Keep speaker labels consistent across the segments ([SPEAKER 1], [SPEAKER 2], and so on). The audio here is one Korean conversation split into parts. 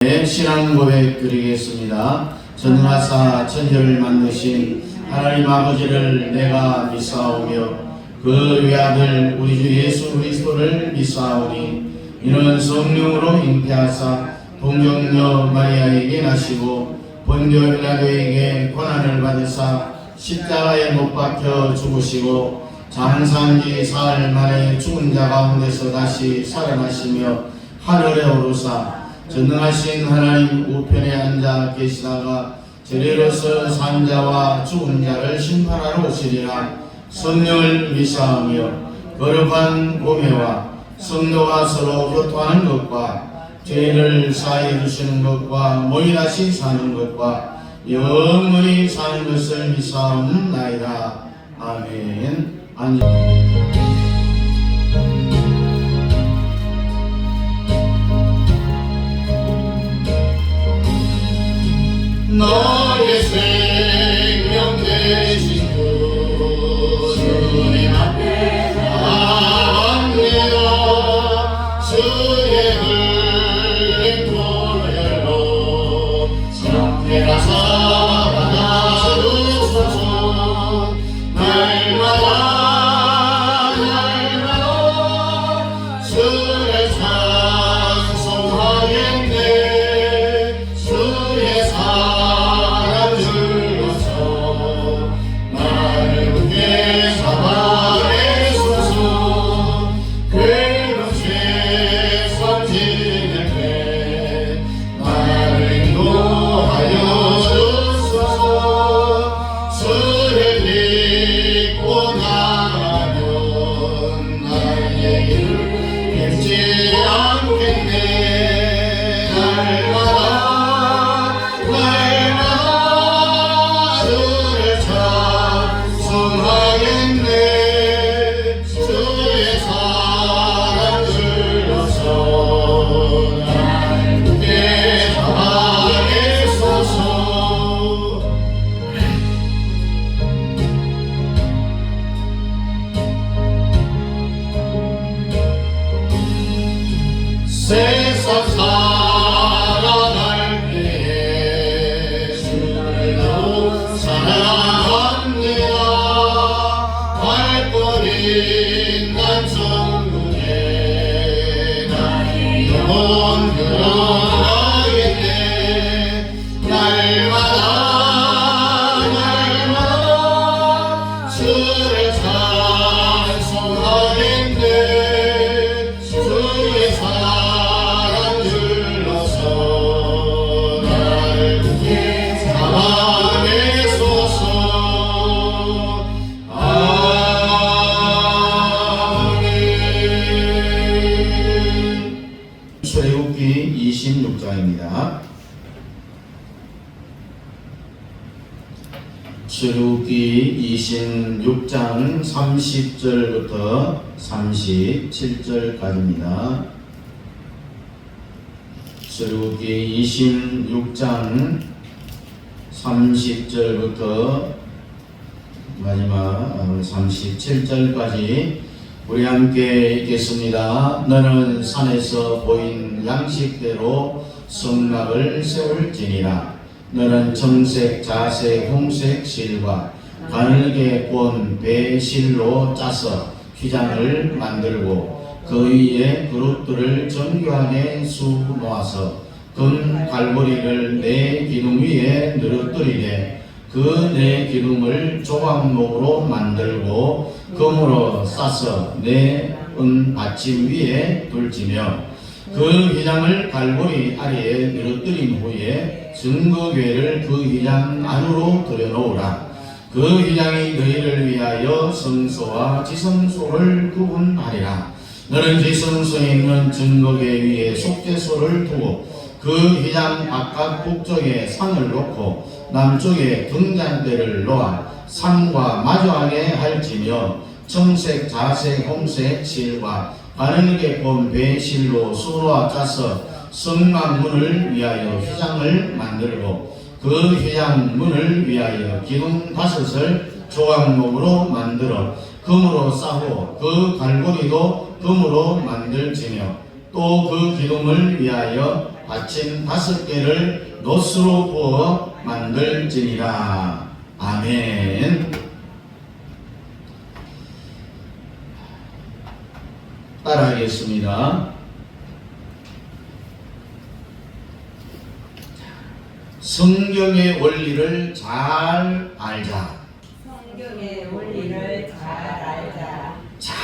[SPEAKER 1] 네, 신앙 고백 드리겠습니다. 전능하사 천지를 만드신 하나님 아버지를 내가 믿사오며 그 외아들 우리 주 예수 그리스도를 믿사오니 이는 성령으로 잉태하사 동정녀 마리아에게 나시고 본디오 빌라도에게 고난을 받으사 십자가에 못 박혀 죽으시고 장사한 지 사흘 만에 죽은 자 가운데서 다시 살아나시며 하늘에 오르사 전능하신 하나님 우편에 앉아 계시다가 저리로서 산 자와 죽은 자를 심판하러 오시리라. 성령을 믿사오며 거룩한 공회와 성도가 서로 교통하는 것과 죄를 사하여 주시는 것과 모이 다시 사는 것과 영원히 사는 것을 믿사옵나이다. 아멘.
[SPEAKER 2] 너의 생명 되신 주님 앞에 나갑니다. 주의 흘린 보혈로 상태가 살아나 주소서. 날마다 주를 찬송하겠네. 주의 사랑 줄로서 나를 웃게 삼아내소서. 그런 죄선 지낼 때 나를 인도하여 주소서. 주를 믿고 나가면 나의 길을 잃지 않겠네. 날마다 주를 찬송하겠네. 주의 사랑 줄로서 나를 웃게 삼아내소서. 세상 살아갈 때에 주를 너무 사랑합니다. 발버린 난 천국에 나의 영혼 들어가겠네. 날마다 주를 찬송하겠네. 주의 사랑 줄로서 나를 웃게 삼아내소서. 아멘.
[SPEAKER 1] 출애굽기 26장입니다. 출애굽기 26장 30절부터 37절까지입니다. 출애굽기 26장 30절부터 마지막 37절까지 우리 함께 읽겠습니다. 너는 산에서 보인 양식대로 성막을 세울지니라. 너는 청색, 자색, 홍색 실과 가늘게 꼰 배실로 짜서 휘장을 만들고 그 위에 그릇들을 정교하게 수 놓아서 금 갈고리를 네 기둥 위에 늘어뜨리되 그 네 기둥을 조각목으로 만들고 금으로 싸서 네 은 받침 위에 둘지며 그 휘장을 갈고리 아래에 늘어뜨린 후에 증거궤를 그 휘장 안으로 들여놓으라. 그 휘장이 너희를 위하여 성소와 지성소를 구분하리라. 너는 지성소에 있는 증거궤 위에 속죄소를 두고 그 휘장 바깥 북쪽에 상을 놓고 남쪽에 등잔대를 놓아 상과 마주하게 할지며 청색, 자색, 홍색 실과 가늘게 꼰 배실로 수놓아 짜서 성막문을 위하여 휘장을 만들고 그 휘장 문을 위하여 기둥 5을 조각목으로 만들어 금으로 싸고 그 갈고리도 금으로 만들지며 또 그 기둥을 위하여 받침 5개를 놋으로 부어 만들지니라. 아멘. 따라하겠습니다. 성경의 원리를 잘 알자.
[SPEAKER 3] 성경의 원리를 잘 알자.
[SPEAKER 1] 잘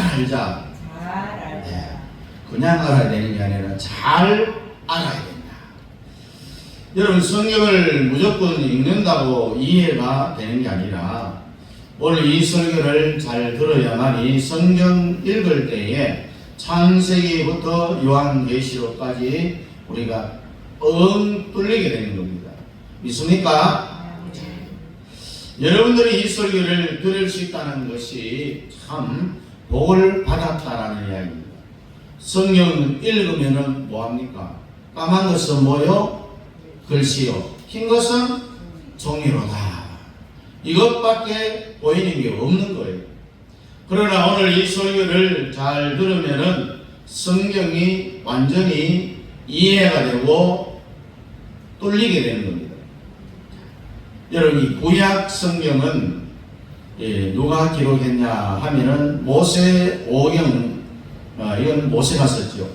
[SPEAKER 1] 알자.
[SPEAKER 3] 잘 알자.
[SPEAKER 1] 네. 그냥 알아야 되는 게 아니라 잘 알아야 된다. 여러분, 성경을 무조건 읽는다고 이해가 되는 게 아니라 오늘 이 설교를 잘 들어야만이 성경 읽을 때에 창세기부터 요한계시록까지 우리가 뚫리게 되는 겁니다. 믿습니까? 여러분들이 이 설교를 들을 수 있다는 것이 참 복을 받았다라는 이야기입니다. 성경 읽으면은 뭐합니까? 까만 것은 뭐요? 글씨요. 흰 것은 종이로다. 이것밖에 보이는 게 없는 거예요. 그러나 오늘 이 설교를 잘 들으면은 성경이 완전히 이해가 되고 뚫리게 되는 겁니다. 여러분, 이 구약 성경은 누가 기록했냐 하면은 모세 오경, 이건 모세가 썼죠.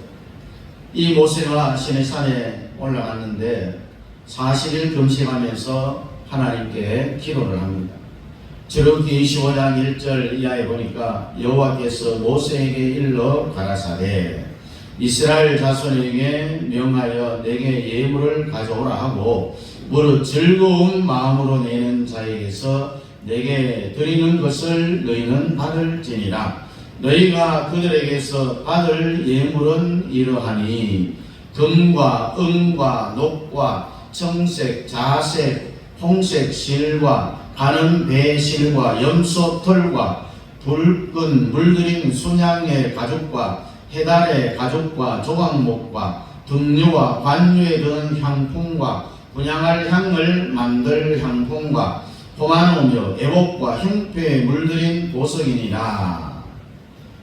[SPEAKER 1] 이 모세가 시내산에 올라갔는데 40일 금식하면서 하나님께 기도를 합니다. 출애굽기 25장 1절 이하에 보니까 여호와께서 모세에게 일러 가라사대 이스라엘 자손에게 명하여 내게 예물을 가져오라 하고 무릇 즐거운 마음으로 내는 자에게서 내게 드리는 것을 너희는 받을지니라. 너희가 그들에게서 받을 예물은 이러하니 금과 은과 녹과 청색, 자색, 홍색 실과 가는 배실과 염소 털과 붉은 물들인 순양의 가죽과 해달의 가죽과 조각목과 등류와 관유에 드는 향품과 분향할 향을 만들 향품과 포마노며 애복과 형표에 물들인 보석이니라.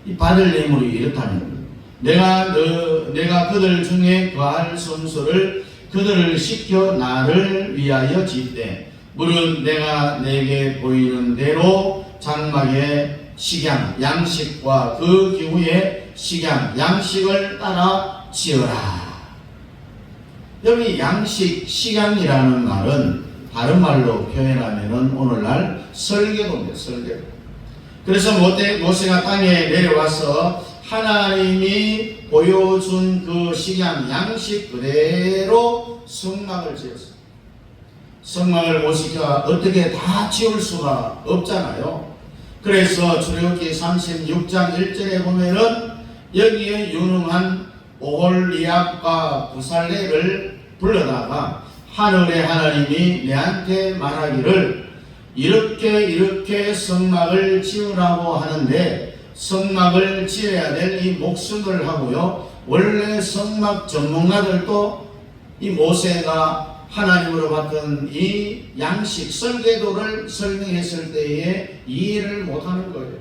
[SPEAKER 1] 이 받을 예물이 이렇다는 겁니다. 내가 그들 중에 거할 성소를 그들을 시켜 나를 위하여 짓되 무릇 내가 내게 보이는 대로 장막의 식양 양식과 그 기후의 식양 양식을 따라 지어라. 여기 양식 식양이라는 말은 다른 말로 표현하면은 오늘날 설계도입니다. 설계도. 그래서 모세가 땅에 내려와서 하나님이 보여준 그 식양 양식 그대로 성막을 지었습니다. 성막을 모세가 어떻게 다 지을 수가 없잖아요. 그래서 출애굽기 36장 1절에 보면은 여기에 유능한 오홀리압과 부살레를 불러다가 하늘의 하나님이 내한테 말하기를 이렇게 성막을 지으라고 하는데 성막을 지어야 될 이 목숨을 하고요. 원래 성막 전문가들도 이 모세가 하나님으로 받은 이 양식 설계도를 설명했을 때에 이해를 못하는 거예요.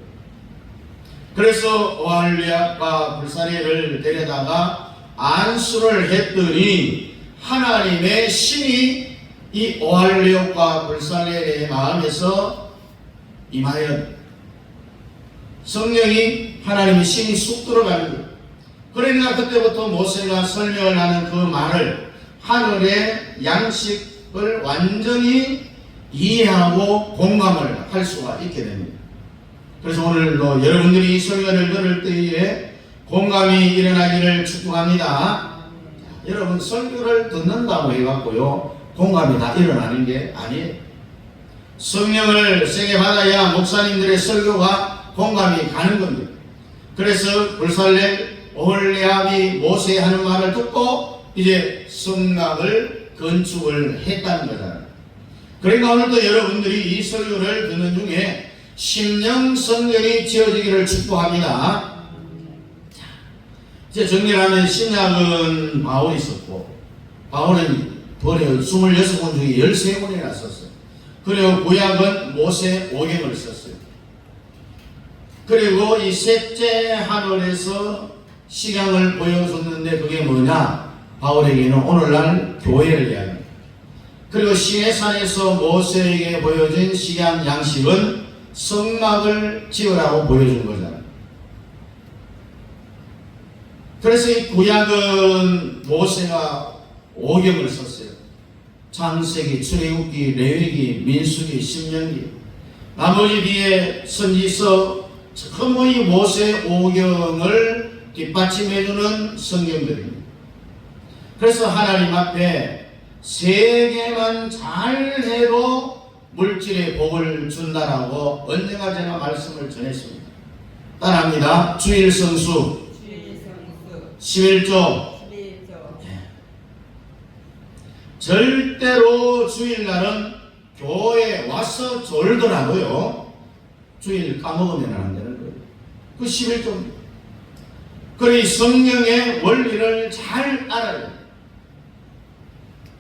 [SPEAKER 1] 그래서 오홀리압과 불사레를 데려다가 안수를 했더니 하나님의 신이 이 오홀리압과 불사레의 마음에서 임하여 성령이 하나님의 신이 쑥 들어가는 거예요. 그러니까 그때부터 모세가 설명을 하는 그 말을 하늘의 양식을 완전히 이해하고 공감을 할 수가 있게 됩니다. 그래서 오늘도 여러분들이 이 설교를 들을 때에 공감이 일어나기를 축복합니다. 여러분, 설교를 듣는다고 해갖고요 공감이 다 일어나는 게 아니에요. 성령을 세게 받아야 목사님들의 설교가 공감이 가는 겁니다. 그래서 불살렘 오홀리압이 모세 하는 말을 듣고 이제 성막을 건축을 했다는 거잖아요. 그러니까 오늘도 여러분들이 이 설교를 듣는 중에 심령 성전이 지어지기를 축복합니다. 이제 정리하면 신약은 바울이 썼고 바울은 번에 26권 중에 13권이나 썼어요. 그리고 구약은 모세 오경을 썼어요. 그리고 이 셋째 하늘에서 식양을 보여줬는데 그게 뭐냐? 바울에게는 오늘날 교회를 이야기합니다. 그리고 시내산에서 모세에게 보여진 식양 양식은 성막을 지으라고 보여준 거잖아요. 그래서 이 구약은 모세가 오경을 썼어요. 창세기, 출애굽기, 레위기, 민수기, 신명기, 나머지 뒤에 선지서 전부 이 모세 오경을 뒷받침해주는 성경들입니다. 그래서 하나님 앞에 세 개만 잘해도 물질의 복을 준다라고 언젠가 제가 말씀을 전했습니다. 따라합니다. 주일성수,
[SPEAKER 3] 주일성수,
[SPEAKER 1] 11조.
[SPEAKER 3] 11조.
[SPEAKER 1] 절대로 주일날은 교회에 와서 졸더라고요. 주일 까먹으면 안 되는 거예요. 그 11조입니다. 그러니 성령의 원리를 잘 알아야 돼요.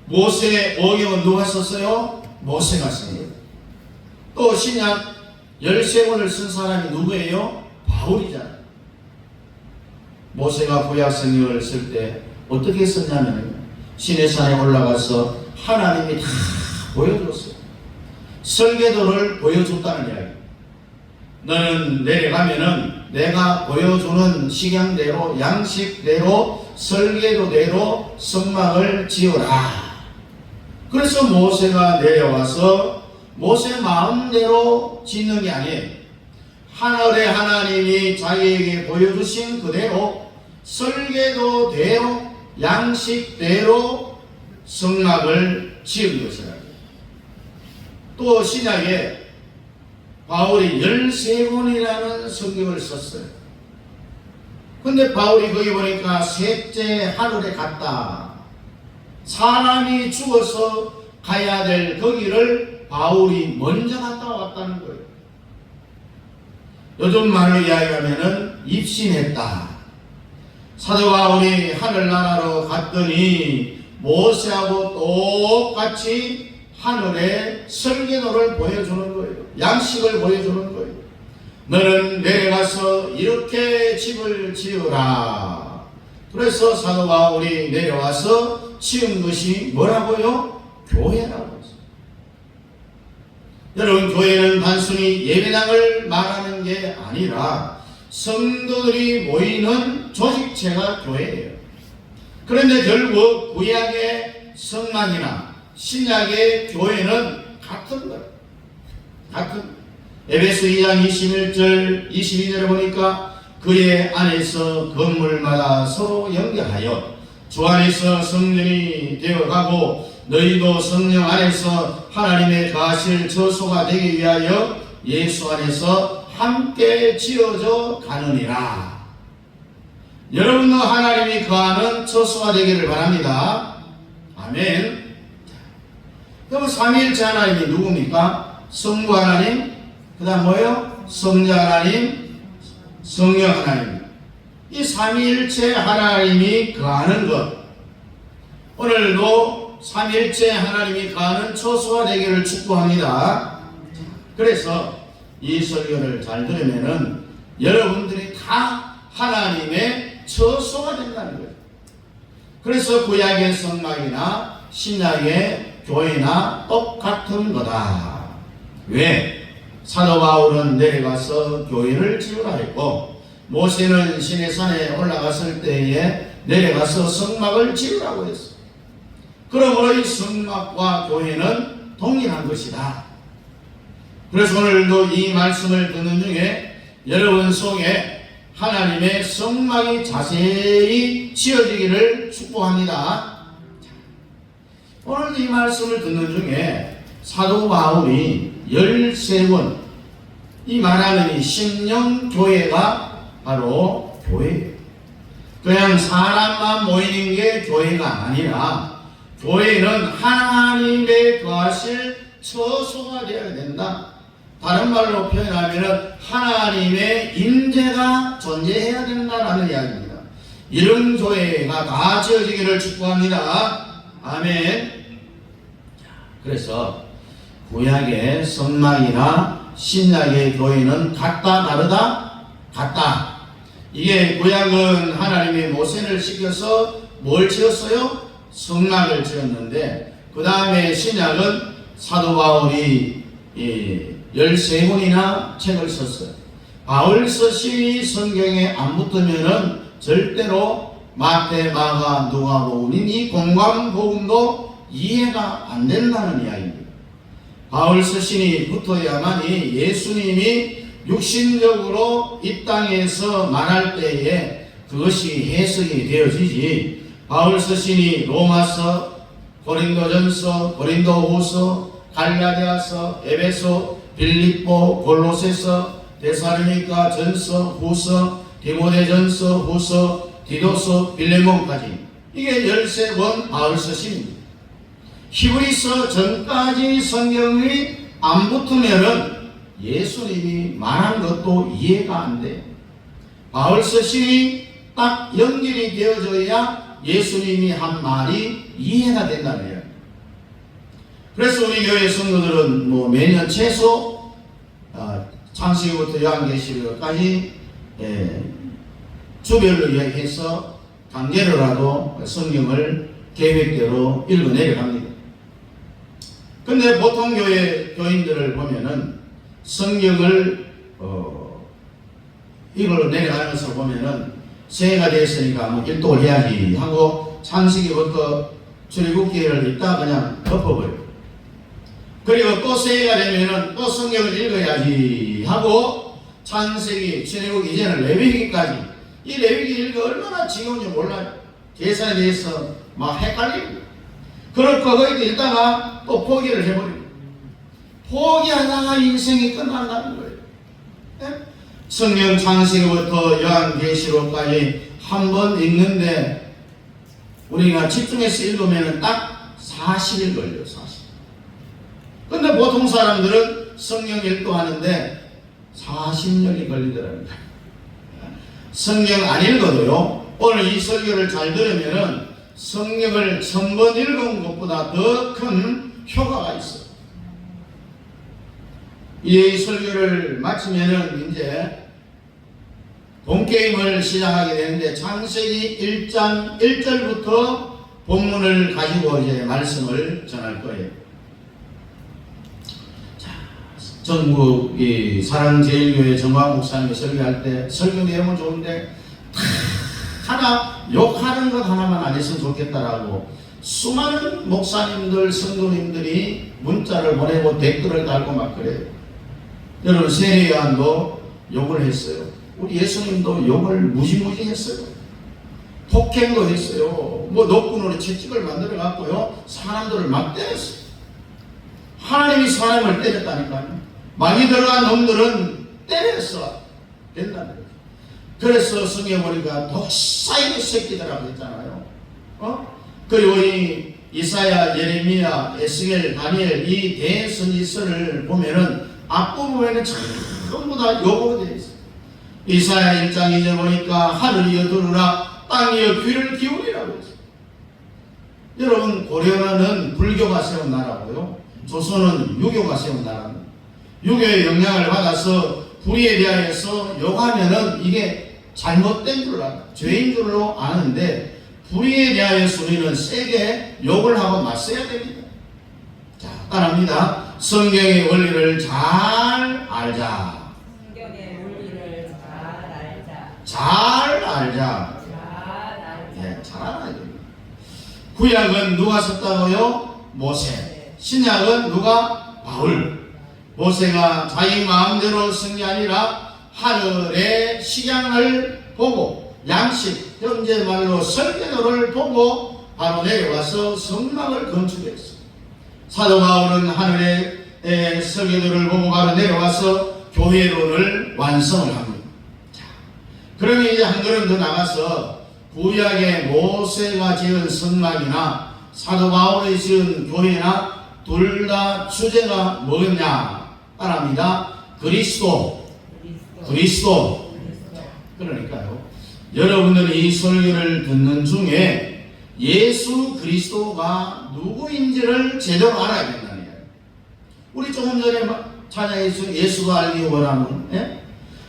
[SPEAKER 1] 모세 오경은 누가 썼어요? 모세가 썼어요. 또 신약 13권을 쓴 사람이 누구예요? 바울이잖아요. 모세가 구약 성경을 쓸 때 어떻게 썼냐면 시내산에 올라가서 하나님이 다 보여줬어요. 설계도를 보여줬다는 이야기. 너는 내려가면은 내가 보여주는 식양대로 양식대로 설계도대로 성막을 지어라. 그래서 모세가 내려와서 모세 마음대로 짓는 게 아니에요. 하늘의 하나님이 자기에게 보여주신 그대로 설계도대로 양식대로 성막을 지은 것이라. 또 신약에 바울이 13권이라는 성경을 썼어요. 근데 바울이 거기 보니까 셋째 하늘에 갔다. 사람이 죽어서 가야 될 거기를 바울이 먼저 갔다 왔다는 거예요. 요즘 말로 이야기하면은 입신했다. 사도 바울이 하늘나라로 갔더니 모세하고 똑같이 하늘의 설계도를 보여주는 거예요. 양식을 보여주는 거예요. 너는 내려가서 이렇게 집을 지으라. 그래서 사도 바울이 내려와서 지은 것이 뭐라고요? 교회라고 했어요. 여러분, 교회는 단순히 예배당을 말하는 게 아니라 성도들이 모이는 조직체가 교회예요. 그런데 결국 구약의 성막이나 신약의 교회는 같은 거예요. 같은. 에베소 2장 21절 22절에 보니까 그의 안에서 건물마다 서로 연결하여 주 안에서 성전이 되어가고 너희도 성령 안에서 하나님의 거하실 처소가 되기 위하여 예수 안에서 함께 지어져 가느니라. 여러분도 하나님이 거하는 처소가 되기를 바랍니다. 아멘. 그럼 삼위일체 하나님이 누굽니까? 성부 하나님, 그 다음 뭐예요? 성자 하나님, 성령 하나님. 이 삼위일체 하나님이 거하는 것. 오늘도 삼위일체 하나님이 거하는 처소가 되기를 축복합니다. 그래서 이 설교를 잘 들으면은 여러분들이 다 하나님의 처소가 된다는 거예요. 그래서 구약의 성막이나 신약의 교회나 똑같은 거다. 왜? 사도 바울은 내려가서 교회를 지으라 했고 모세는 시내산에 올라갔을 때에 내려가서 성막을 지으라고 했어. 그러므로 이 성막과 교회는 동일한 것이다. 그래서 오늘도 이 말씀을 듣는 중에 여러분 속에 하나님의 성막이 자세히 지어지기를 축복합니다. 오늘 이 말씀을 듣는 중에 사도 바울이 13권 이 말하는 이 심령교회가 바로 교회예요. 그냥 사람만 모이는 게 교회가 아니라 교회는 하나님의 거하실 처소가 되어야 된다. 다른 말로 표현하면 하나님의 임재가 존재해야 된다라는 이야기입니다. 이런 교회가 다 지어지기를 축복합니다. 아멘. 그래서 구약의 성막이나 신약의 교회는 같다 다르다? 같다. 이게 구약은 하나님이 모세를 시켜서 뭘 지었어요? 성막을 지었는데 그 다음에 신약은 사도 바울이 13권이나 책을 썼어요. 바울 서신이 성경에 안 붙으면은 절대로 마태, 마가, 누가복음인 이 공관복음도 이해가 안 된다는 이야기입니다. 바울 서신이 붙어야만이 예수님이 육신적으로 이 땅에서 말할 때에 그것이 해석이 되어지지, 바울 서신이 로마서, 고린도전서, 고린도후서, 갈라디아서, 에베소, 빌립보, 골로새서, 데살로니가 전서, 후서, 디모데전서, 후서, 디도서, 빌레몬까지 이게 13권 바울 서신입니다. 히브리서 전까지 성경이 안 붙으면은 예수님이 말한 것도 이해가 안 돼. 바울 서신이 딱 연결이 되어져야 예수님이 한 말이 이해가 된다는 거예요. 그래서 우리 교회 성도들은 뭐 매년 최소 창세기부터 요한계시록까지 주별로 이야기해서 강제로라도 성경을 계획대로 읽어내려갑니다. 근데 보통 교회 교인들을 보면은 성경을 읽어내려가는 것을 보면은 새해가 됐으니까 뭐 일독을 해야지 하고 창세기부터 출애굽기를 읽다 그냥 덮어버려요. 그리고 또 새해가 되면은 또 성경을 읽어야지 하고 창세기, 출애굽기, 이제는 레위기까지, 이 레위기 읽어 얼마나 지겨운지 몰라요. 계산에 대해서 막 헷갈리고, 그럴 거기도 읽다가 또 포기를 해버리고, 포기하다가 인생이 끝난다는 거예요. 네? 성경 창세기부터 요한계시록까지 한 번 읽는데 우리가 집중해서 읽으면 딱 40일 걸려요. 40일. 근데 보통 사람들은 성경 읽도하는데 40년이 걸리더라고요. 성경 안 읽어도요, 오늘 이 설교를 잘 들으면은 성경을 1000번 읽은 것보다 더 큰 효과가 있어요. 이 설교를 마치면은 이제 본게임을 시작하게 되는데 창세기 1장 1절부터 본문을 가지고 이제 말씀을 전할 거예요. 자, 전국 이 사랑제일교회 정광 목사님이 설교할 때 설교 내용은 좋은데 하나 욕하는 것 하나만 안 했으면 좋겠다라고 수많은 목사님들, 성도님들이 문자를 보내고 댓글을 달고 막 그래요. 여러분, 세례요한도 욕을 했어요. 우리 예수님도 욕을 무지무지 했어요. 폭행도 했어요. 뭐 노끈으로 채찍을 만들어 갖고요, 사람들을 막 때렸어요. 하나님이 사람을 때렸다니까요. 많이 들어간 놈들은 때렸어 된다는 거죠. 그래서 성경 보니까 독사의 새끼들이라고 했잖아요. 그리고 이 이사야, 예레미야, 에스겔, 다니엘 이 대선지서를 보면은 앞부분에는 전부 다 요구가 되어 있어요. 이사야 1장 2절 보니까 하늘이여 들으라, 땅이여 귀를 기울이라고 했어요. 여러분, 고려는 불교가 세운 나라고요, 조선은 유교가 세운 나라입니다. 유교의 영향을 받아서 불의에 대하여서 욕하면은 이게 잘못된 줄로 알아요. 죄인 줄로 아는데 불의에 대하여서 우리는 세게 욕을 하고 맞서야 됩니다. 자, 따라합니다. 성경의 원리를 잘 알자.
[SPEAKER 3] 성경의 원리를 잘 알자.
[SPEAKER 1] 잘 알자. 네, 잘 알아야 됩니다. 구약은 누가 썼다고요? 모세. 신약은 누가? 바울. 모세가 자기 마음대로 쓴 게 아니라 하늘의 식양을 보고, 양식, 현재 말로 설계도를 보고 바로 내려와서 성막을 건축했어요. 사도 바울은 하늘의 설계도를 보고 바로 내려와서 교회론을 완성을 합니다. 자, 그러면 이제 한 걸음 더 나가서 구약의 모세가 지은 성막이나 사도 바울이 지은 교회나 둘 다 주제가 뭐였냐? 따라합니다. 그리스도. 그러니까요, 여러분들이 이 설교를 듣는 중에 예수 그리스도가 누구인지를 제대로 알아야 된다는 거예요. 우리 조금 전에 찬양했죠. 예수가 알기 원하는,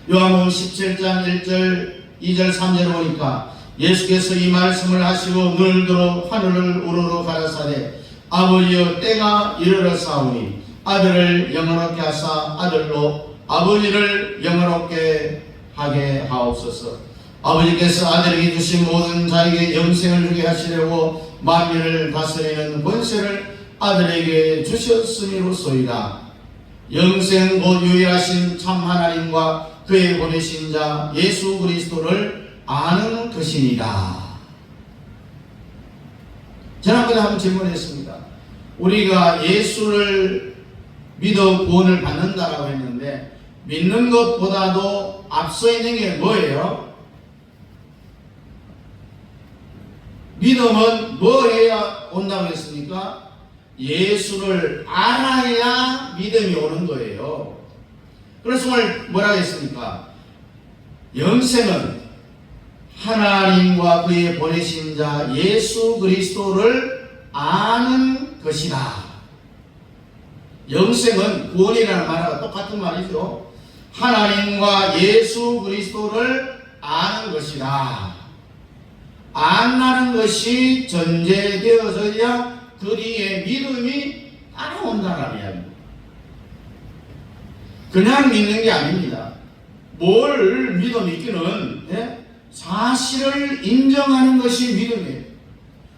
[SPEAKER 1] 요한복음 17장 1절 2절 3절 보니까 예수께서 이 말씀을 하시고 눈을 들어 하늘을 우러러 가라사대 아버지여 때가 이르렀사오니 아들을 영원롭게 하사 아들로 아버지를 영원롭게 하게 하옵소서. 아버지께서 아들에게 주신 모든 자에게 영생을 주게 하시려고 만민을 다스리는 권세를 아들에게 주셨음이로소이다. 영생 곧 유일하신 참 하나님과 그의 보내신 자 예수 그리스도를 아는 것이니라. 지난번에 한번 질문했습니다. 우리가 예수를 믿어 구원을 받는다라고 했는데 믿는 것보다도 앞서 있는 게 뭐예요? 믿음은 뭐 해야 온다고 했습니까? 예수를 알아야 믿음이 오는 거예요. 그래서 오늘 뭐라고 했습니까? 영생은 하나님과 그의 보내신 자 예수 그리스도를 아는 것이다. 영생은 구원이라는 말하고 똑같은 말이죠. 하나님과 예수 그리스도를 아는 것이다. 안다는 것이 전제되어져야 그 뒤에 믿음이 따라온다는 이야기입니다. 그냥 믿는 게 아닙니다. 뭘 믿어 믿기는 사실을 인정하는 것이 믿음이에요.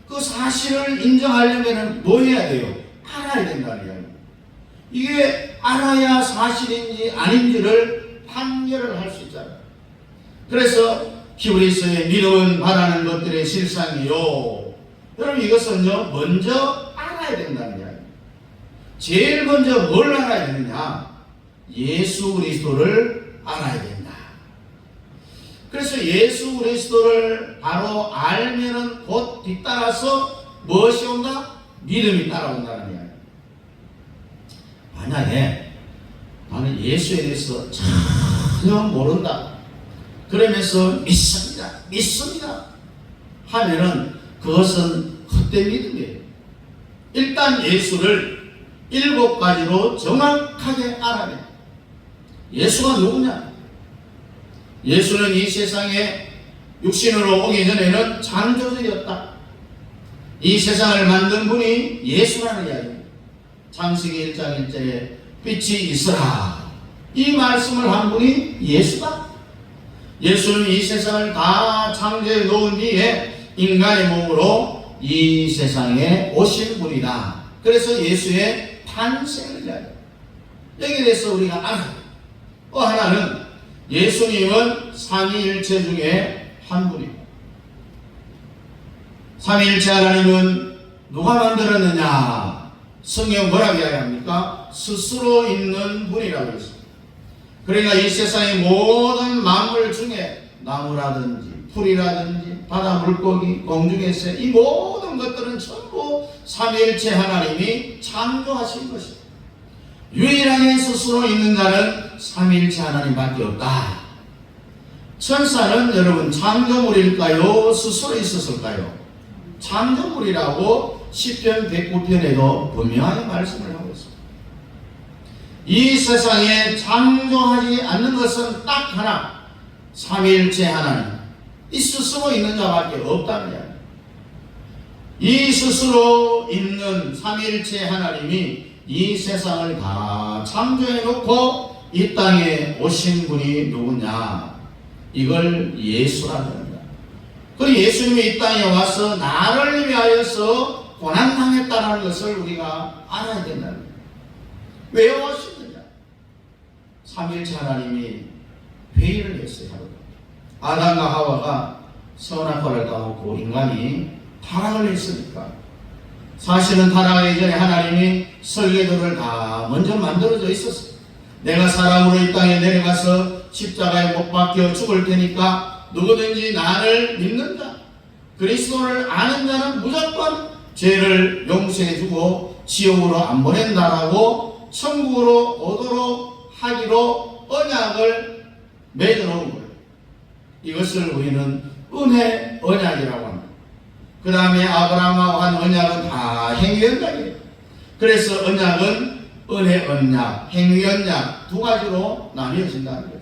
[SPEAKER 1] 그 사실을 인정하려면 뭐 해야 돼요? 알아야 된다는 이야기입니다. 이게 알아야 사실인지 아닌지를 판결을 할 수 있잖아요. 그래서 히브리서의 믿음은 바라는 것들의 실상이요. 여러분 이것은요 먼저 알아야 된다는 이야기입니다. 제일 먼저 뭘 알아야 되느냐? 예수 그리스도를 알아야 된다. 그래서 예수 그리스도를 바로 알면은 곧 뒤따라서 무엇이 온다? 믿음이 따라온다는 이야기입니다. 만약에 나는 예수에 대해서 전혀 모른다. 그러면서 믿습니다 하면은 그것은 헛된 믿음이에요. 일단 예수를 7가지로 정확하게 알아내. 예수가 누구냐? 예수는 이 세상에 육신으로 오기 전에는 창조주였다. 이 세상을 만든 분이 예수라는 이야기입니다. 창세기 1장 1절에 빛이 있으라. 이 말씀을 한 분이 예수다. 예수는 이 세상을 다 창조해 놓은 뒤에 인간의 몸으로 이 세상에 오신 분이다. 그래서 예수의 탄생을 이야기합니다. 여기에 대해서 우리가 알아요. 또 하나는 예수님은 삼위일체 중에 한 분입니다. 삼위일체 하나님은 누가 만들었느냐? 성경 뭐라고 이야기합니까? 스스로 있는 분이라고 했습니다. 그러니까 이 세상의 모든 만물 중에 나무라든지 풀이라든지 바다 물고기, 공중의 새, 이 모든 것들은 전부 삼위일체 하나님이 창조하신 것입니다. 유일하게 스스로 있는 자는 삼위일체 하나님밖에 없다. 천사는 여러분 창조물일까요? 스스로 있었을까요? 창조물이라고 시편 109편에도 분명하게 말씀을 하고 있습니다. 이 세상에 창조하지 않는 것은 딱 하나, 삼위일체 하나님, 이 스스로 있는 자밖에 없다는 이야기입니다. 이 스스로 있는 삼위일체 하나님이 이 세상을 다 창조해 놓고 이 땅에 오신 분이 누구냐? 이걸 예수라고 합니다. 그리고 예수님이 이 땅에 와서 나를 위하여서 고난당했다는 것을 우리가 알아야 된다는 거예요. 왜 오셨느냐? 삼위일체 하나님이 회의를 했어요. 아담과 하와가 선악과를 따먹고 인간이 타락을 했으니까, 사실은 타락하기 전에 하나님이 설계도를 다 먼저 만들어져 있었어요. 내가 사람으로 이 땅에 내려가서 십자가에 못 박혀 죽을 테니까 누구든지 나를 믿는 자, 그리스도를 아는 자는 무조건 죄를 용서해주고 지옥으로 안 보낸다라고 천국으로 오도록 하기로 언약을 맺어놓은 거예요. 이것을 우리는 은혜 언약이라고 합니다. 그 다음에 아브라함하고 한 언약은 다 행위 언약이에요. 그래서 언약은 은혜 언약, 행위 언약 두 가지로 나뉘어진다는 거죠.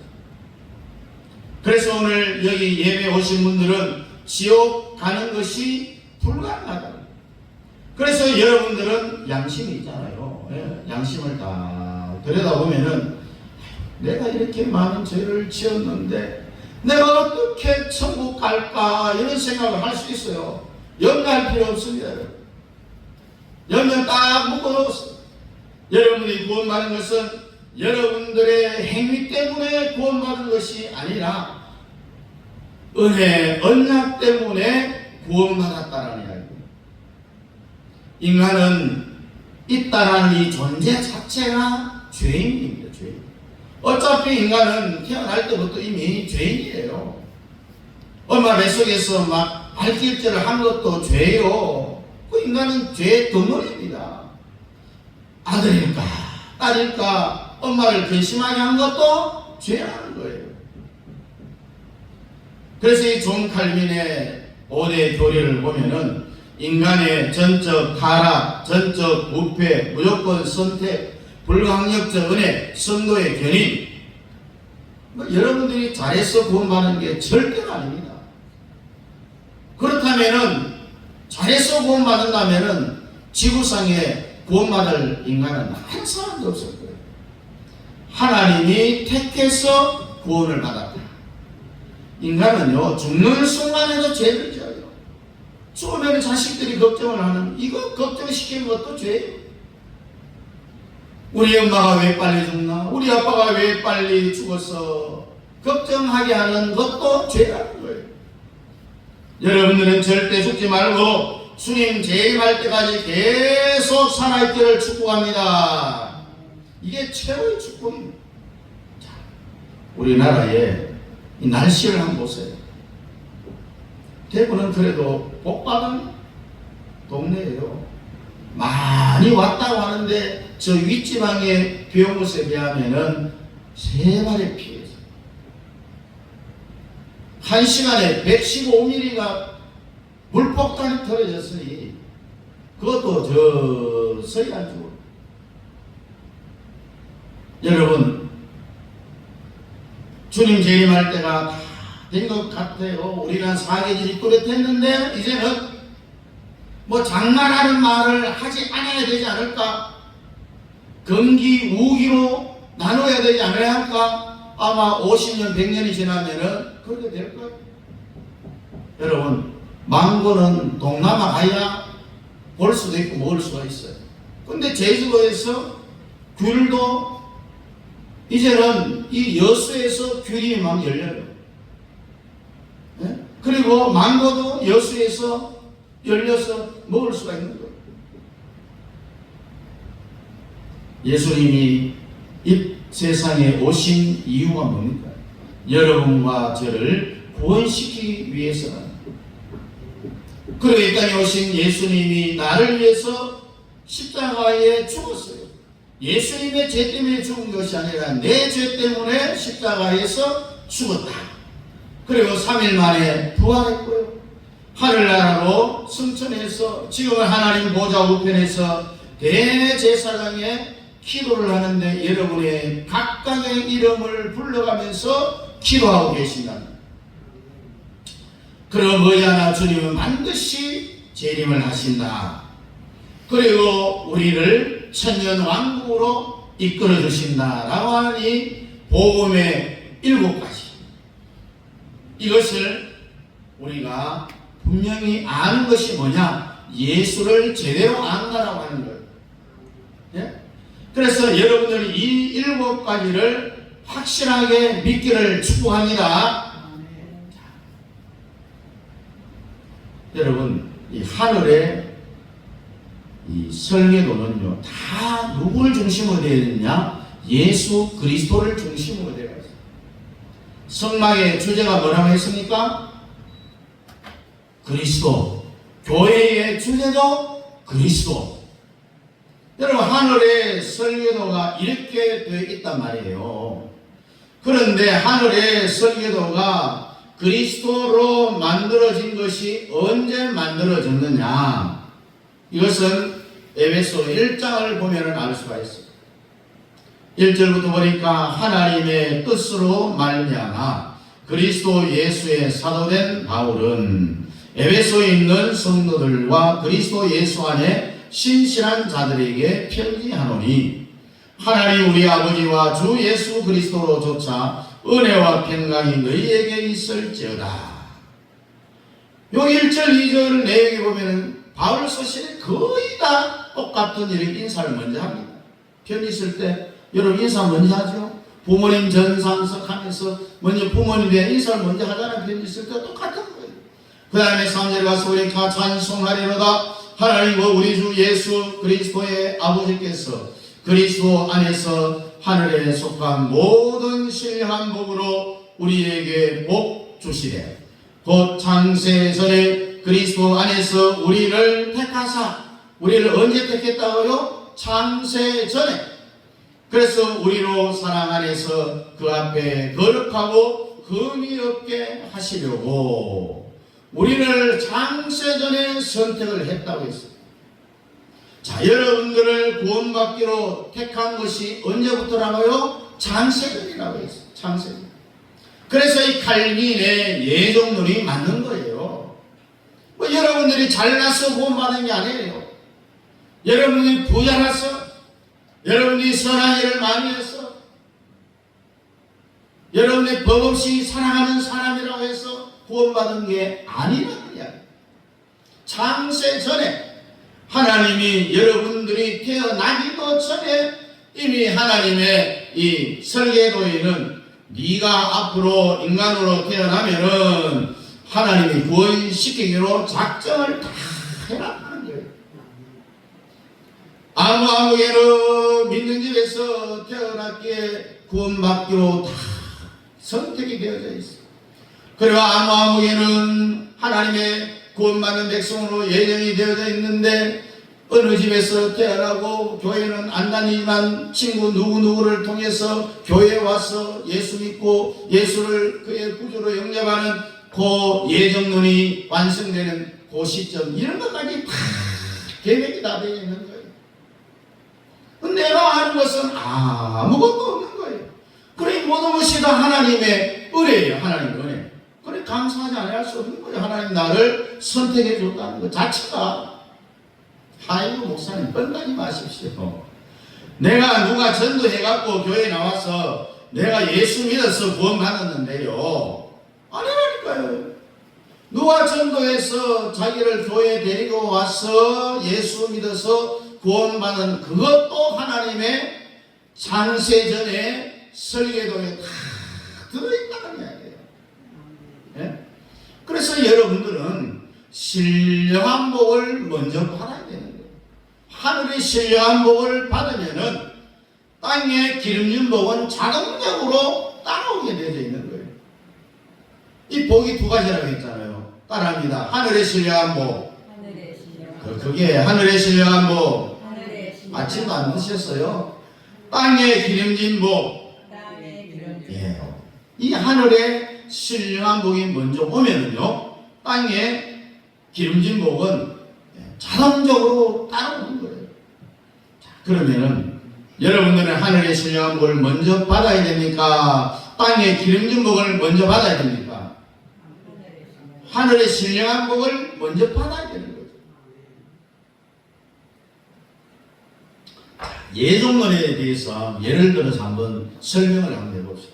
[SPEAKER 1] 그래서 오늘 여기 예배 오신 분들은 지옥 가는 것이 불가능하다. 그래서 여러분들은 양심이 있잖아요. 예, 양심을 다 들여다보면은 내가 이렇게 많은 죄를 지었는데 내가 어떻게 천국 갈까 이런 생각을 할 수 있어요. 염려할 필요 없습니다. 염려 딱 묶어놓았어요. 여러분이 구원받은 것은 여러분들의 행위 때문에 구원받은 것이 아니라 은혜, 언약 때문에 구원받았다는 이야기입니다. 인간은 있다라는 이 존재 자체가 죄인입니다. 죄인. 어차피 인간은 태어날 때부터 이미 죄인이에요. 엄마 뱃속에서 막 발길질을 한 것도 죄요. 그 인간은 죄 덩어리입니다. 아들일까 딸일까 엄마를 근심하게 한 것도 죄라는 거예요. 그래서 이 존 칼빈의 5대 교리를 보면은 인간의 전적 타락, 전적 부패, 무조건 선택, 불가항력적 은혜, 선도의 견인, 여러분들이 잘해서 구원받는 게 절대가 아닙니다. 그렇다면은 잘해서 구원받는다면은 지구상에 구원받을 인간은 한 사람도 없을 거예요. 하나님이 택해서 구원을 받았다. 인간은요 죽는 순간에도 죄를 지어요. 죽으면 자식들이 걱정을 하는, 이거 걱정시키는 것도 죄예요. 우리 엄마가 왜 빨리 죽나? 우리 아빠가 왜 빨리 죽었어? 걱정하게 하는 것도 죄라는 거예요. 여러분들은 절대 죽지 말고 주님 재림할 때까지 계속 살아있기를 축복합니다. 이게 최고의 축복입니다. 자, 우리나라의 이 날씨를 한번 보세요. 대구는 그래도 복받은 동네예요. 많이 왔다고 하는데 저 윗지방의 비 온 곳에 비하면은 3발에 피해서 한 시간에 115mm가 물폭탄이 떨어졌으니 그것도 저 서해안 쪽으로. 여러분 주님 재림할 때가 다 된 것 같아요. 우리는 사계절이 뚜렷했는데 이제는 뭐 장난하는 말을 하지 않아야 되지 않을까? 금기 우기로 나눠야 되지 않아야 할까? 아마 50년 100년이 지나면은 그렇게 될 거예요. 여러분 망고는 동남아 가야 볼 수도 있고 먹을 수가 있어요. 근데 제주도에서 귤도 이제는 이 여수에서 귤이 막 열려요. 네? 그리고 망고도 여수에서 열려서 먹을 수가 있는 거예요. 예수님이 이 세상에 오신 이유가 뭡니까? 여러분과 저를 구원시키기 위해서는. 그리고 이 땅에 오신 예수님이 나를 위해서 십자가에 죽었어요. 예수님의 죄 때문에 죽은 것이 아니라 내 죄 때문에 십자가에서 죽었다. 그리고 3일 만에 부활했고요. 하늘나라로 승천해서 지금은 하나님 보좌 우편에서 대제사장에 기도를 하는데 여러분의 각각의 이름을 불러가면서 기도하고 계신다. 그럼 머지않아 주님은 반드시 재림을 하신다. 그리고 우리를 천년 왕국으로 이끌어 주신다라고 하니 복음의 7가지. 이것을 우리가 분명히 아는 것이 뭐냐? 예수를 제대로 안다라고 하는 거예요. 예? 그래서 여러분들이 이 7가지를 확실하게 믿기를 축복합니다. 여러분, 이 하늘의 이 설계도는요, 다 누구를 중심으로 되어 있느냐? 예수 그리스도를 중심으로 되어 있어요. 성막의 주제가 뭐라고 했습니까? 그리스도. 교회의 주제도 그리스도. 여러분, 하늘의 설계도가 이렇게 되어 있단 말이에요. 그런데 하늘의 설계도가 그리스도로 만들어진 것이 언제 만들어졌느냐? 이것은 에베소 1장을 보면 알 수가 있어요. 1절부터 보니까 하나님의 뜻으로 말미암아 그리스도 예수의 사도된 바울은 에베소에 있는 성도들과 그리스도 예수 안에 신실한 자들에게 편지하노니 하나님 우리 아버지와 주 예수 그리스도로조차 은혜와 평강이 너희에게 있을지어다. 요 1절 2절 내용에 보면은 바울 서신에 거의 다 똑같은 이렇게 인사를 먼저 합니다. 편지 쓸 때 여러분 인사 먼저 하죠. 부모님 전상석 하면서 먼저 부모님에 대한 인사를 먼저 하잖아요. 편지 쓸 때 똑같은 거예요. 그 다음에 3절 가서 보니까 찬송하리로다 하나님과 우리 주 예수 그리스도의 아버지께서 그리스도 안에서 하늘에 속한 모든 신령한 복으로 우리에게 복 주시되 곧 창세전에 그리스도 안에서 우리를 택하사 우리를 언제 택했다고요? 창세전에. 그래서 우리로 사랑 안에서 그 앞에 거룩하고 흠이 없게 하시려고 우리를 창세전에 선택을 했다고 했어요. 자, 여러분들을 구원받기로 택한 것이 언제부터라고요? 창세전이라고 했어요. 창세전. 그래서 이 칼빈의 예정론이 맞는 거예요. 뭐 여러분들이 잘나서 구원받은 게 아니에요. 여러분들이 부자라서, 여러분들이 선한 일을 많이 해서, 여러분들이 법 없이 사랑하는 사람이라고 해서 구원받은 게 아니라는 이야기. 창세 전에 하나님이 여러분들이 태어나기도 전에 이미 하나님의 이 설계도에는 네가 앞으로 인간으로 태어나면은 하나님이 구원시키기로 작정을 다 해놨다는 거예요. 아무개는 믿는 집에서 태어났기에 구원받기로 다 선택이 되어져 있어요. 그리고 아무개는 하나님의 구원받는 백성으로 예정이 되어져 있는데 어느 집에서 태어나고 교회는 안 다니지만 친구 누구누구를 통해서 교회에 와서 예수 믿고 예수를 그의 구주로 영접하는 그 예정론이 완성되는 그 시점 이런 것까지 다 계획이 다 되어 있는 거예요. 내가 아는 것은 아무것도 없는 거예요. 그래 모든 것이 다 하나님의 은혜예요. 하나님의 은혜. 그래 감사하지 않을 수 없는 거예요. 하나님 나를 선택해 줬다는 것 자체가. 아이고 목사님 뻔하지 마십시오. 내가 누가 전도해갖고 교회에 나와서 내가 예수 믿어서 구원 받았는데요. 아니라니까요. 누가 전도해서 자기를 교회에 데리고 와서 예수 믿어서 구원 받은 그것도 하나님의 창세전에 설계도에 다 들어있다는 이야기예요. 네? 그래서 여러분들은 신령한 복을 먼저 받아야 되는 거예요. 하늘의 신령한 복을 받으면은 땅의 기름진 복은 자동적으로 따라오게 되어져 있는 거예요. 이 복이 두 가지라고 했잖아요. 따라합니다. 하늘의 신령한 복. 그게 하늘의 신령한 복. 아침도 안 드셨어요? 땅의 기름진 복. 예. 이 하늘의 신령한 복이 먼저 오면은요, 땅의 기름진 복은 자동적으로 따라오는 거예요. 자, 그러면은 여러분들은 하늘의 신령한 복을 먼저 받아야 됩니까? 땅의 기름진 복을 먼저 받아야 됩니까? 하늘의 신령한 복을 먼저 받아야 되는 거죠. 예정론에 대해서 예를 들어서 한번 설명을 한번 해봅시다.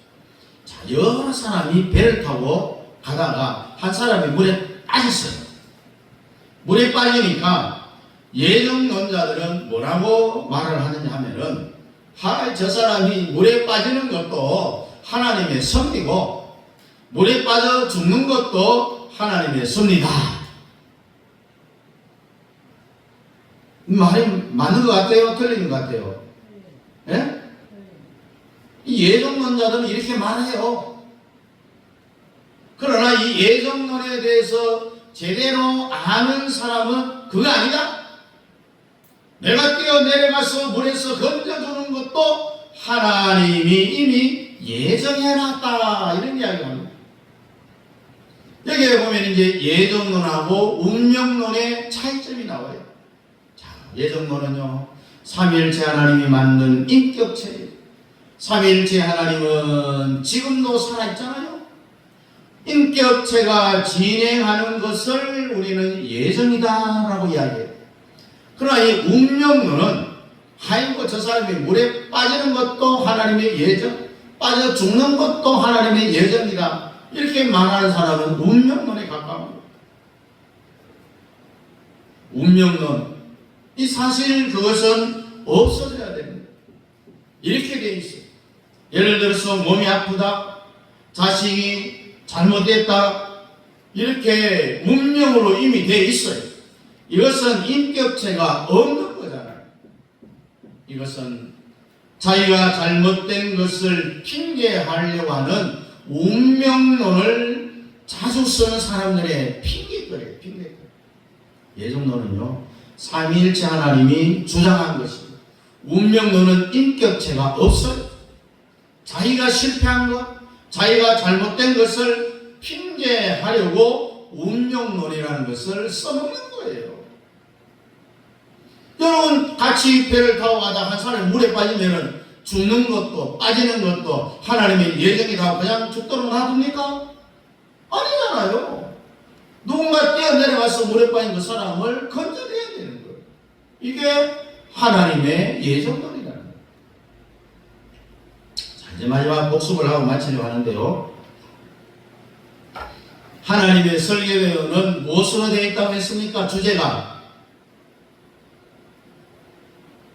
[SPEAKER 1] 자, 여러 사람이 배를 타고 가다가 한 사람이 물에 빠졌어요. 물에 빠지니까 예정론자들은 뭐라고 말을 하느냐 하면은 저 사람이 물에 빠지는 것도 하나님의 섭리고 물에 빠져 죽는 것도 하나님의 섭리다. 말이 맞는 것 같아요? 틀린 것 같아요? 예? 이 예정론자들은 이렇게 말해요. 그러나 이 예정론에 대해서 제대로 아는 사람은 그거 아니다. 내가 뛰어내려가서 물에서 건져주는 것도 하나님이 이미 예정해놨다. 이런 이야기가 합니다. 여기에 보면 이제 예정론하고 운명론의 차이점이 나와요. 자, 예정론은요, 삼위일체 하나님이 만든 인격체예요. 삼위일체 하나님은 지금도 살아있잖아요. 인격체가 진행하는 것을 우리는 예정이다라고 이야기해요. 그러나 이 운명론은 아이고 저 사람이 물에 빠지는 것도 하나님의 예정, 빠져 죽는 것도 하나님의 예정이다, 이렇게 말하는 사람은 운명론에 가까운 거예요. 운명론, 이 사실 그것은 없어져야 됩니다. 이렇게 돼 있어요. 예를 들어서 몸이 아프다, 자식이 잘못됐다, 이렇게 운명으로 이미 돼 있어요. 이것은 인격체가 없는 거잖아요. 이것은 자기가 잘못된 것을 핑계하려고 하는 운명론을 자주 쓰는 사람들의 핑계거리예요. 핑계거리. 예정론은요, 삼위일체 하나님이 주장한 것입니다. 운명론은 인격체가 없어요. 자기가 실패한 것, 자기가 잘못된 것을 핑계하려고 운명론이라는 것을 써먹는 거예요. 여러분, 같이 배를 타고 가다 한 사람이 물에 빠지면은 죽는 것도 빠지는 것도 하나님의 예정이라고 그냥 죽도록 놔둡니까? 아니잖아요. 누군가 뛰어내려가서 물에 빠진 그 사람을 건져내야 되는 거예요. 이게 하나님의 예정론이라는 거예요. 자, 이제 마지막 복습을 하고 마치려고 하는데요. 하나님의 설계도는 무엇으로 되어 있다고 했습니까? 주제가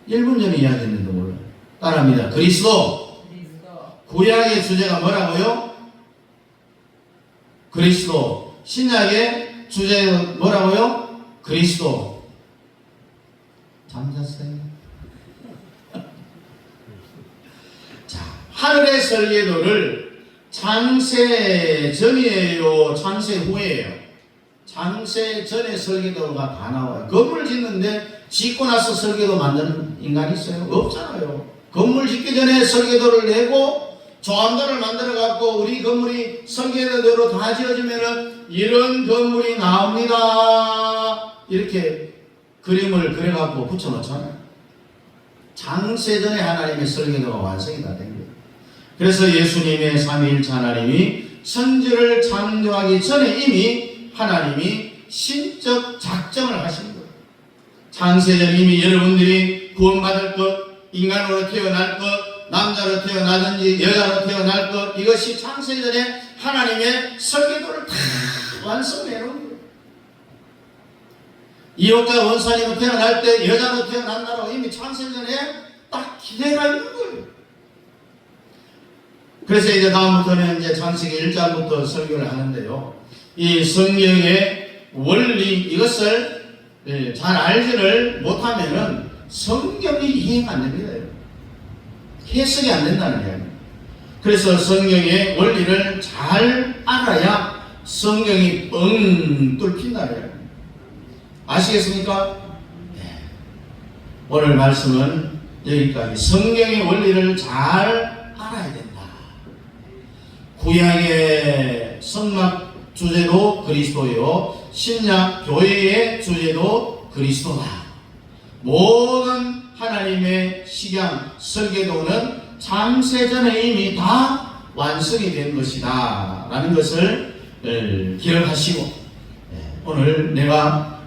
[SPEAKER 1] 1분 전에 이야기했는데 몰라요. 따라합니다. 그리스도. 구약의 주제가 뭐라고요? 그리스도. 신약의 주제가 뭐라고요? 그리스도. 잠잤어요? 자, 하늘의 설계도를 창세 전이에요, 창세 후에요? 창세 전에 설계도가 다 나와요. 건물 짓는데 짓고 나서 설계도 만드는 인간이 있어요? 없잖아요. 건물 짓기 전에 설계도를 내고 조항도를 만들어 갖고 우리 건물이 설계도대로 다 지어지면은 이런 건물이 나옵니다, 이렇게 그림을 그려 갖고 붙여 놓잖아요. 창세전에 하나님의 설계도가 완성이 다 된 거예요. 그래서 예수님의 삼위일체 하나님이 천지를 창조하기 전에 이미 하나님이 신적 작정을 하신 거예요. 창세전 이미 여러분들이 구원받을 것, 인간으로 태어날 것, 남자로 태어나든지 여자로 태어날 것, 이것이 창세전에 하나님의 설계도를 다 완성해 놓은 거예요. 이웃과 원수님으로 태어날 때 여자로 태어난다고 이미 창세전에 딱 기대가 있는 거예요. 그래서 이제 다음부터는 이제 창세기 1장부터 설교를 하는데요. 이 성경의 원리, 이것을 잘 알지를 못하면은 성경이 이해가 안 됩니다. 해석이 안 된다는 거예요. 그래서 성경의 원리를 잘 알아야 성경이 뻥 뚫힌다는 거예요. 아시겠습니까? 네. 오늘 말씀은 여기까지. 성경의 원리를 잘 알아야 된다. 구약의 성막 주제도 그리스도요, 신약 교회의 주제도 그리스도다. 모든 하나님의 식양, 설계도는 창세전에 이미 다 완성이 된 것이다 라는 것을 기억하시고, 오늘 내가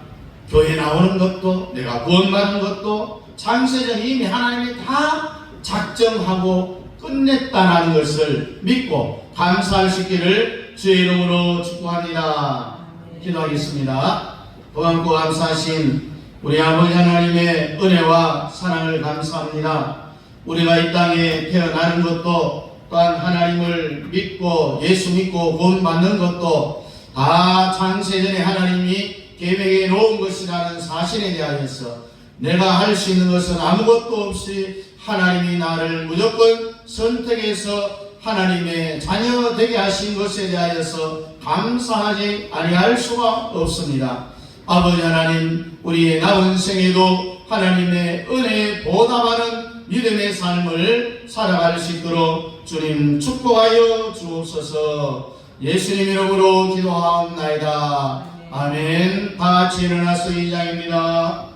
[SPEAKER 1] 교회 나오는 것도, 내가 구원받은 것도 창세전에 이미 하나님이 다 작정하고 끝냈다는 것을 믿고 감사할 수 있기를 주의 이름으로 축복합니다. 기도하겠습니다. 고맙고 감사하신 우리 아버지 하나님의 은혜와 사랑을 감사합니다. 우리가 이 땅에 태어나는 것도, 또한 하나님을 믿고 예수 믿고 구원받는 것도 다 창세전에 하나님이 계획해 놓은 것이라는 사실에 대하여서 내가 할 수 있는 것은 아무것도 없이 하나님이 나를 무조건 선택해서 하나님의 자녀 되게 하신 것에 대하여서 감사하지 아니할 수가 없습니다. 아버지 하나님, 우리의 남은 생에도 하나님의 은혜에 보답하는 믿음의 삶을 살아갈 수 있도록 주님 축복하여 주옵소서. 예수님 이름으로 기도하옵나이다. 아멘. 다 같이 일어나서 2장입니다.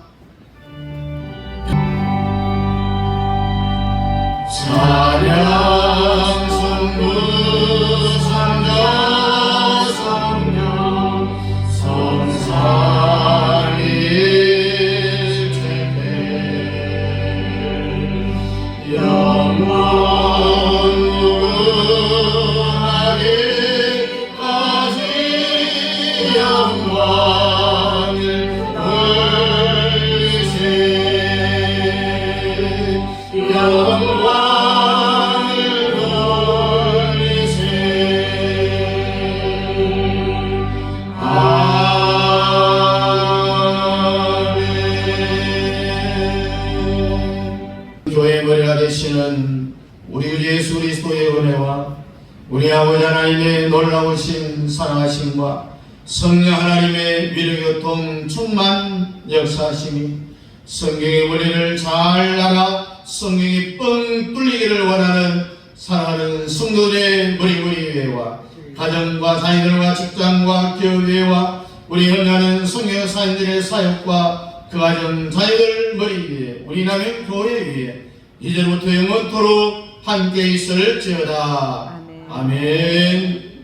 [SPEAKER 1] 찬양 성부 성전
[SPEAKER 2] 영원무궁하게까지 영광을 돌리세 영광을 돌리세 아멘.
[SPEAKER 1] 교회의 머리가 되시는 우리 주 예수 그리스도의 은혜와 우리 아버지 하나님의 놀라우신 사랑하심과 성령 하나님의 위로교통 충만 역사하심이 성경의 머리를 잘 알아 성경이 뻥 뚫리기를 원하는 사랑하는 성도들의 머리위에와 가정과 자녀들과 직장과 교회와 우리 현장하는 성경 사인들의 사역과 그 가정 자녀들 머리 위에 우리 남의 교회 위에 이제부터 영원토록 함께 있을지어다. 아멘.